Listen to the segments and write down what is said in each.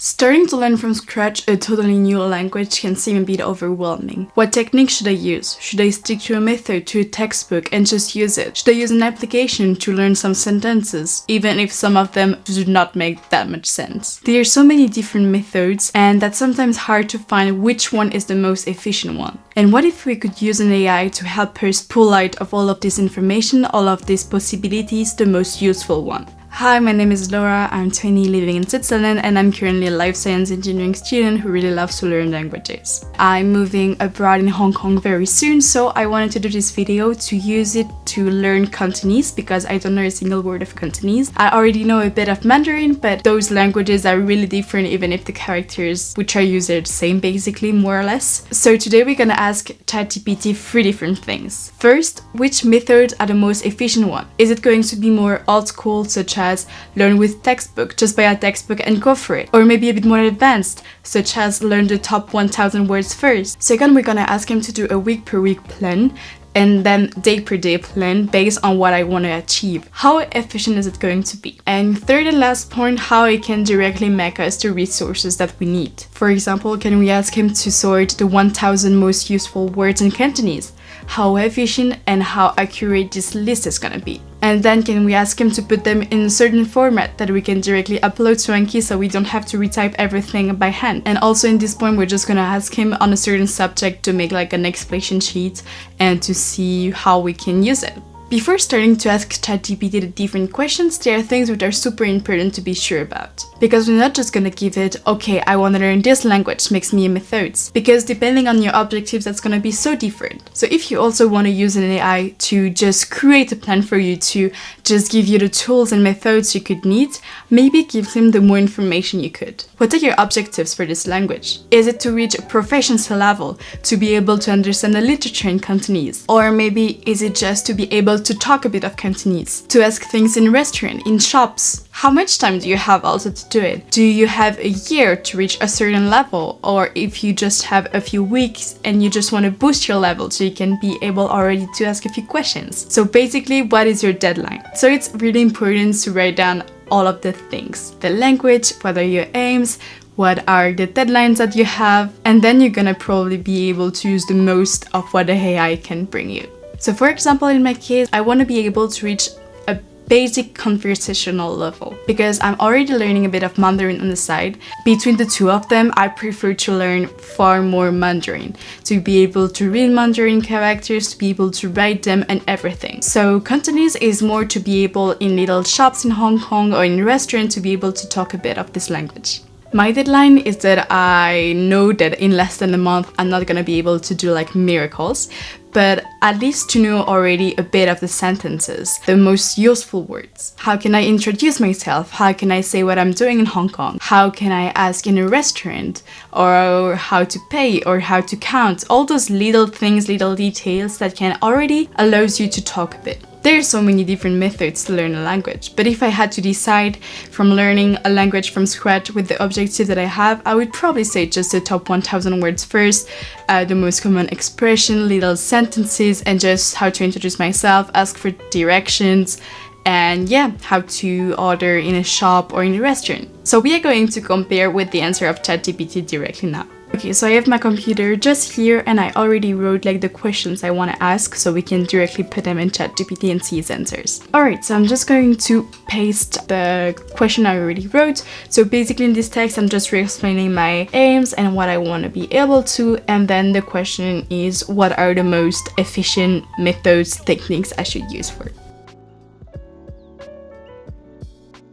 Starting to learn from scratch a totally new language can seem a bit overwhelming. What technique should I use? Should I stick to a method, to a textbook, and just use it? Should I use an application to learn some sentences, even if some of them do not make that much sense? There are so many different methods, and that's sometimes hard to find which one is the most efficient one. And what if we could use an AI to help us pull out of all of this information, all of these possibilities, the most useful one? Hi, my name is Laura, I'm 20, living in Switzerland, and I'm currently a life science engineering student who really loves to learn languages. I'm moving abroad in Hong Kong very soon, so I wanted to do this video to use it to learn Cantonese because I don't know a single word of Cantonese. I already know a bit of Mandarin, but those languages are really different even if the characters which are used are the same basically, more or less. So today we're gonna ask ChatGPT 3 different things. First, which methods are the most efficient one? Is it going to be more old school, such as learn with textbook, just buy a textbook and go for it? Or maybe a bit more advanced, such as learn the top 1000 words first? Second, we're gonna ask him to do a week per week plan and then day per day plan based on what I want to achieve. How efficient is it going to be? And third and last point, how it can directly make us the resources that we need. For example, can we ask him to sort the 1000 most useful words in Cantonese? How efficient and how accurate this list is gonna be. And then can we ask him to put them in a certain format that we can directly upload to ANKI so we don't have to retype everything by hand. And also in this point, we're just gonna ask him on a certain subject to make like an explanation sheet and to see how we can use it. Before starting to ask ChatGPT the different questions, there are things which are super important to be sure about. Because we're not just gonna give it, okay, I wanna learn this language, makes me a methods. Because depending on your objectives, that's gonna be so different. So if you also wanna use an AI to just create a plan for you, to just give you the tools and methods you could need, maybe give him the more information you could. What are your objectives for this language? Is it to reach a proficiency level, to be able to understand the literature in Cantonese? Or maybe is it just to be able to talk a bit of Cantonese, to ask things in restaurants, in shops? How much time do you have also to do it? Do you have a year to reach a certain level? Or if you just have a few weeks and you just want to boost your level so you can be able already to ask a few questions? So basically, what is your deadline? So it's really important to write down all of the things. The language, what are your aims, what are the deadlines that you have, and then you're gonna probably be able to use the most of what the AI can bring you. So for example, in my case, I want to be able to reach a basic conversational level because I'm already learning a bit of Mandarin on the side. Between the two of them, I prefer to learn far more Mandarin, to be able to read Mandarin characters, to be able to write them and everything. So Cantonese is more to be able in little shops in Hong Kong or in restaurants to be able to talk a bit of this language. My deadline is that I know that in less than a month I'm not gonna be able to do like miracles, but at least to know already a bit of the sentences, the most useful words. How can I introduce myself? How can I say what I'm doing in Hong Kong? How can I ask in a restaurant? Or how to pay or how to count? All those little things, little details that can already allows you to talk a bit. There are so many different methods to learn a language, but if I had to decide from learning a language from scratch with the objective that I have, I would probably say just the top 1000 words first, the most common expression, little sentences, and just how to introduce myself, ask for directions, and yeah, how to order in a shop or in a restaurant. So we are going to compare with the answer of ChatGPT directly now. Okay, so I have my computer just here and I already wrote like the questions I want to ask so we can directly put them in ChatGPT and see his answers. Alright, so I'm just going to paste the question I already wrote. So basically in this text, I'm just re-explaining my aims and what I want to be able to, and then the question is what are the most efficient methods, techniques I should use for it.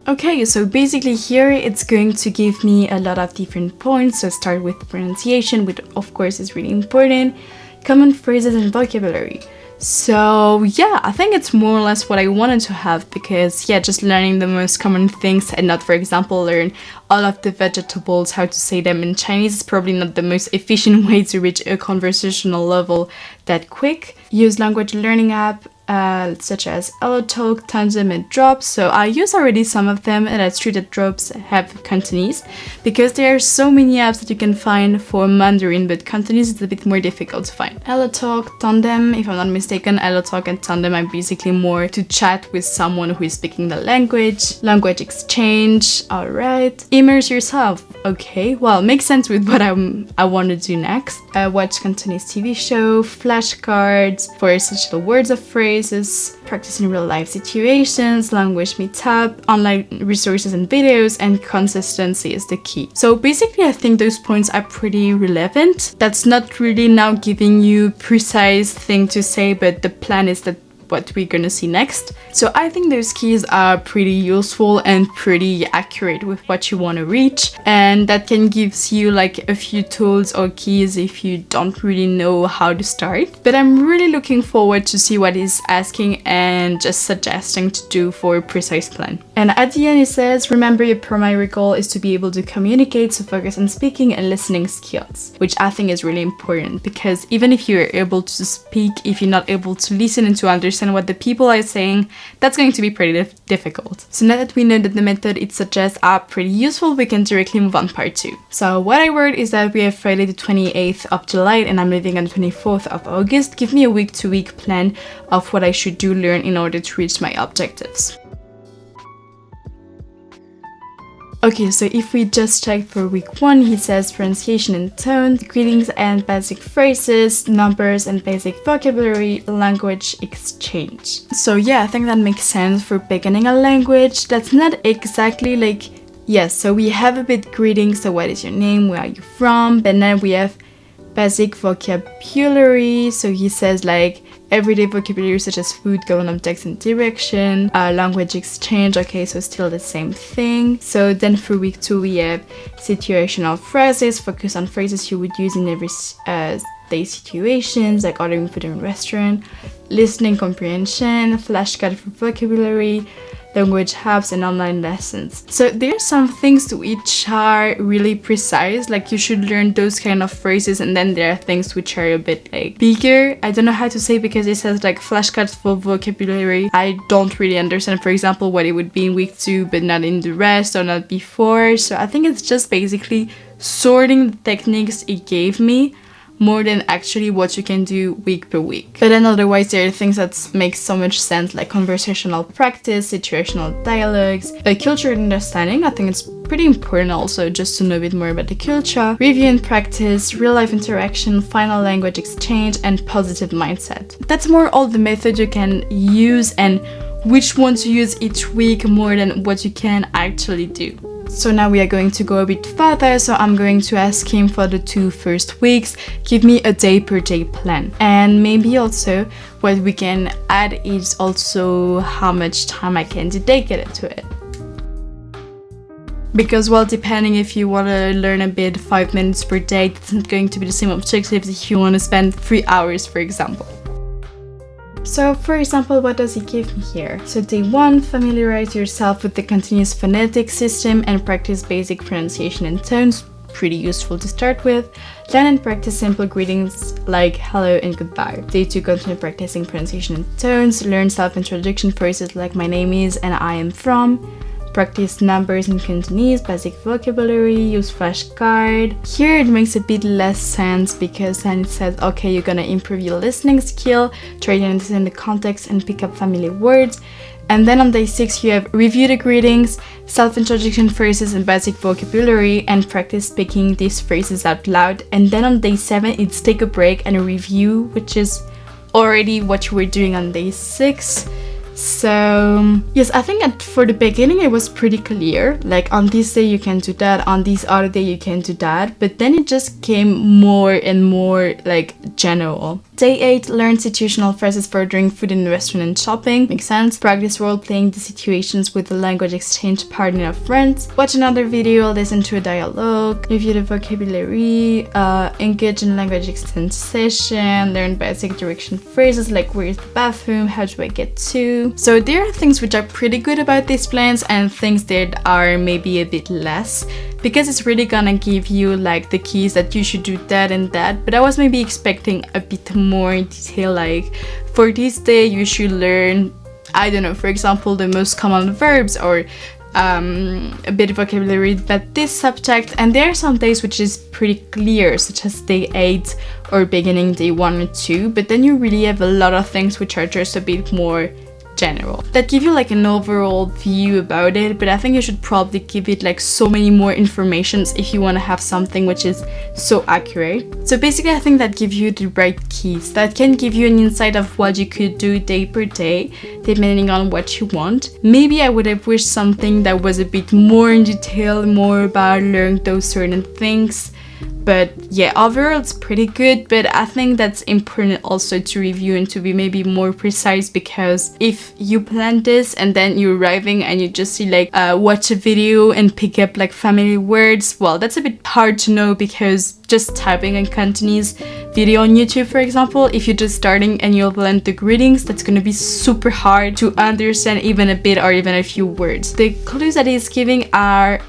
Okay, so basically here it's going to give me a lot of different points. So start with pronunciation, which of course is really important, common phrases and vocabulary. So yeah, I think it's more or less what I wanted to have because yeah, just learning the most common things and not, for example, learn all of the vegetables, how to say them in Chinese is probably not the most efficient way to reach a conversational level that quick. Use language learning app, such as Hello Talk, Tandem, and Drops. So I use already some of them, and it's true that Drops have Cantonese because there are so many apps that you can find for Mandarin, but Cantonese is a bit more difficult to find. Hello Talk, Tandem, if I'm not mistaken, Hello Talk and Tandem are basically more to chat with someone who is speaking the language. Language exchange, alright. Immerse yourself, okay, well, makes sense with what I want to do next. Watch Cantonese TV show, flashcards for essential words of phrases, practice in real life situations, language meetup, online resources and videos, and consistency is the key. So basically I think those points are pretty relevant. That's not really now giving you precise thing to say, but the plan is that what we're gonna see next. So I think those keys are pretty useful and pretty accurate with what you want to reach, and that can give you like a few tools or keys if you don't really know how to start. But I'm really looking forward to see what he's asking and just suggesting to do for a precise plan. And at the end it says, remember your primary goal is to be able to communicate, so focus on speaking and listening skills, which I think is really important, because even if you're able to speak, if you're not able to listen and to understand what the people are saying, that's going to be pretty difficult. So now that we know that the method it suggests are pretty useful, we can directly move on part 2. So what I wrote is that we have Friday the 28th of July and I'm leaving on the 24th of August. Give me a week-to-week plan of what I should do learn in order to reach my objectives. Okay, so if we just check for week 1, he says pronunciation and tone, greetings and basic phrases, numbers and basic vocabulary, language exchange. So yeah, I think that makes sense for beginning a language. That's not exactly like, yes, so we have a bit greetings, so what is your name, where are you from, but then we have basic vocabulary, so he says like everyday vocabulary such as food, colon, objects, and direction. Language exchange, okay, so still the same thing. So then for week 2 we have situational phrases, focus on phrases you would use in every day situations, like ordering food in a restaurant, listening comprehension, flashcard for vocabulary, language hubs, and online lessons. So there's some things which are really precise, like you should learn those kind of phrases, and then there are things which are a bit like bigger. I don't know how to say because it says like flashcards for vocabulary. I don't really understand, for example, what it would be in week 2 but not in the rest or not before. So I think it's just basically sorting the techniques it gave me more than actually what you can do week per week. But then otherwise there are things that make so much sense, like conversational practice, situational dialogues, cultural understanding. I think it's pretty important also just to know a bit more about the culture, review and practice, real life interaction, final language exchange, and positive mindset. That's more all the methods you can use and which one to use each week more than what you can actually do. So now we are going to go a bit further, so I'm going to ask him for the 2 first weeks, give me a day per day plan. And maybe also what we can add is also how much time I can dedicate to it. Because, well, depending if you want to learn a bit 5 minutes per day, that's not going to be the same objective if you want to spend 3 hours, for example. So, for example, what does he give me here? So, day 1, familiarize yourself with the continuous phonetic system and practice basic pronunciation and tones. Pretty useful to start with. Learn and practice simple greetings like hello and goodbye. Day 2, continue practicing pronunciation and tones. Learn self-introduction phrases like my name is and I am from. Practice numbers in Cantonese, basic vocabulary, use flashcard. Here it makes a bit less sense because then it says, okay, you're gonna improve your listening skill, try to understand the context and pick up familiar words. And then on day 6 you have review the greetings, self-introduction phrases and basic vocabulary, and practice speaking these phrases out loud. And then on day 7 it's take a break and a review, which is already what you were doing on day 6. So yes, I think for the beginning it was pretty clear, like on this day you can do that, on this other day you can do that, but then it just came more and more like general. Day 8, learn situational phrases for ordering food in a restaurant and shopping. Makes sense. Practice role-playing the situations with the language exchange partner or friends. Watch another video, listen to a dialogue, review the vocabulary, engage in language exchange session, learn basic direction phrases like where is the bathroom, how do I get to. you. So there are things which are pretty good about these plans and things that are maybe a bit less, because it's really gonna give you like the keys that you should do that and that. But I was maybe expecting a bit more detail, like for this day you should learn, I don't know, for example, the most common verbs, or a bit of vocabulary about this subject. And there are some days which is pretty clear, such as day 8 or beginning day 1 or 2, but then you really have a lot of things which are just a bit more general, that give you like an overall view about it. But I think you should probably give it like so many more informations if you want to have something which is so accurate. So basically I think that gives you the right keys that can give you an insight of what you could do day per day depending on what you want. Maybe I would have wished something that was a bit more in detail, more about learning those certain things. But yeah, overall it's pretty good, but I think that's important also to review and to be maybe more precise, because if you plan this and then you're arriving and you just see like watch a video and pick up like family words, well, that's a bit hard to know, because just typing a Cantonese video on YouTube, for example, if you're just starting and you'll learn the greetings, that's gonna be super hard to understand even a bit or even a few words. The clues that he's giving are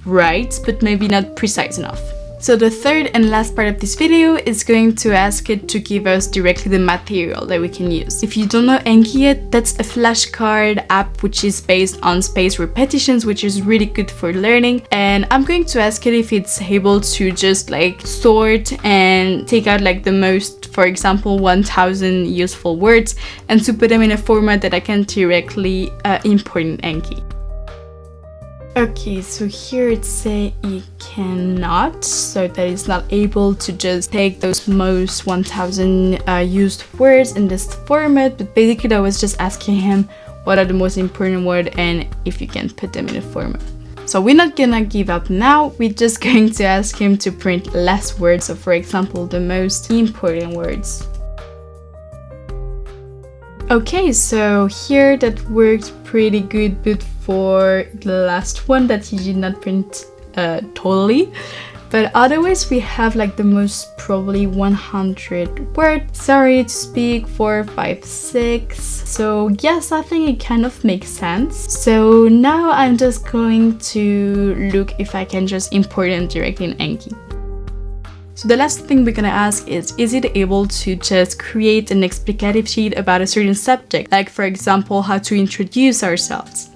right, but maybe not precise enough. So the third and last part of this video is going to ask it to give us directly the material that we can use. If you don't know ANKI yet, that's a flashcard app which is based on spaced repetitions, which is really good for learning. And I'm going to ask it if it's able to just like sort and take out like the most, for example, 1000 useful words, and to put them in a format that I can directly import in ANKI. Okay, so here it says it cannot, so that it's not able to just take those most 1000 used words in this format. But basically I was just asking him what are the most important words and if you can put them in a format. So we're not gonna give up now, we're just going to ask him to print less words, so for example the most important words. Okay, so here that worked pretty good, but for the last one that he did not print totally. But otherwise we have like the most probably 100 words. Sorry to speak, 4, 5, 6. So yes, I think it kind of makes sense. So now I'm just going to look if I can just import them directly in ANKI. So the last thing we're gonna ask is it able to just create an explicative sheet about a certain subject, like for example how to introduce ourselves.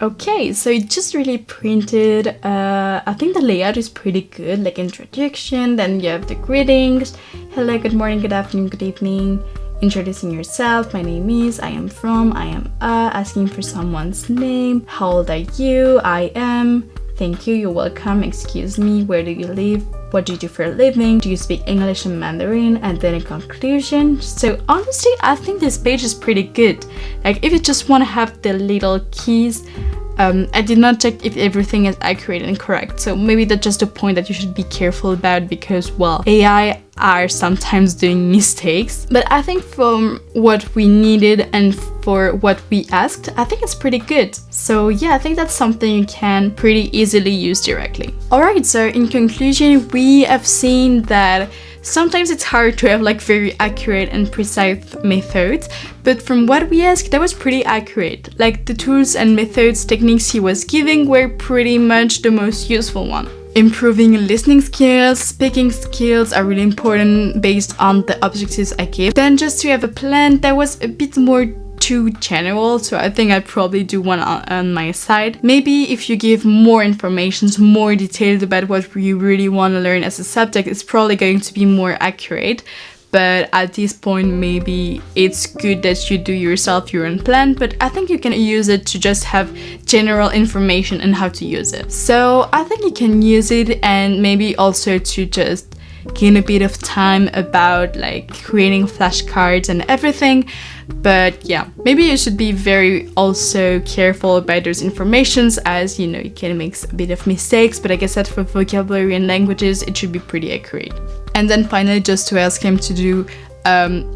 Okay, so it just really printed, I think the layout is pretty good, like introduction, then you have the greetings, hello, good morning, good afternoon, good evening, introducing yourself, my name is, I am from, I am asking for someone's name, how old are you, I am, thank you, you're welcome, excuse me, where do you live, what do you do for a living, do you speak English and Mandarin, and then a conclusion. So honestly, I think this page is pretty good. Like if you just want to have the little keys, I did not check if everything is accurate and correct, so maybe that's just a point that you should be careful about, because well, AI are sometimes doing mistakes. But I think from what we needed and for what we asked, I think it's pretty good. So yeah, I think that's something you can pretty easily use directly. Alright, so in conclusion, we have seen that sometimes it's hard to have like very accurate and precise methods, but from what we asked, that was pretty accurate. Like the tools and methods, techniques he was giving were pretty much the most useful one. Improving listening skills, speaking skills are really important based on the objectives I gave. Then just to have a plan that was a bit more too general, so I think I'd probably do one on my side. Maybe if you give more information, more details about what you really want to learn as a subject, it's probably going to be more accurate. But at this point, maybe it's good that you do yourself your own plan, but I think you can use it to just have general information on how to use it. So I think you can use it, and maybe also to just gain a bit of time about like creating flashcards and everything. But yeah, maybe you should be very also careful about those informations, as you know, you can make a bit of mistakes, but I guess that for vocabulary and languages, it should be pretty accurate. And then finally, just to ask him to do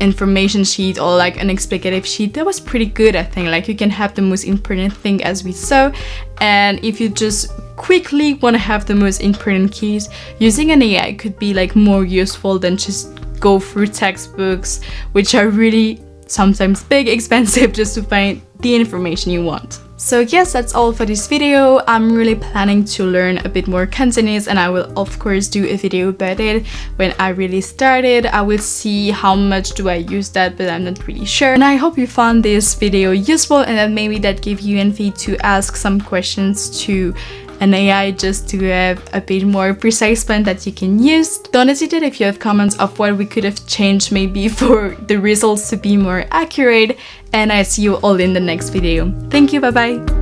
information sheet or like an explicative sheet, that was pretty good. I think like you can have the most important thing as we saw, and if you just quickly want to have the most important keys, using an AI could be like more useful than just go through textbooks, which are really sometimes big, expensive, just to find the information you want. So yes, that's all for this video. I'm really planning to learn a bit more Cantonese, and I will of course do a video about it when I really started. I will see how much do I use that, but I'm not really sure. And I hope you found this video useful, and that maybe that gave you envy to ask some questions to an AI just to have a bit more precise plan that you can use. Don't hesitate if you have comments of what we could have changed maybe for the results to be more accurate, and I see you all in the next video. Thank you, bye bye!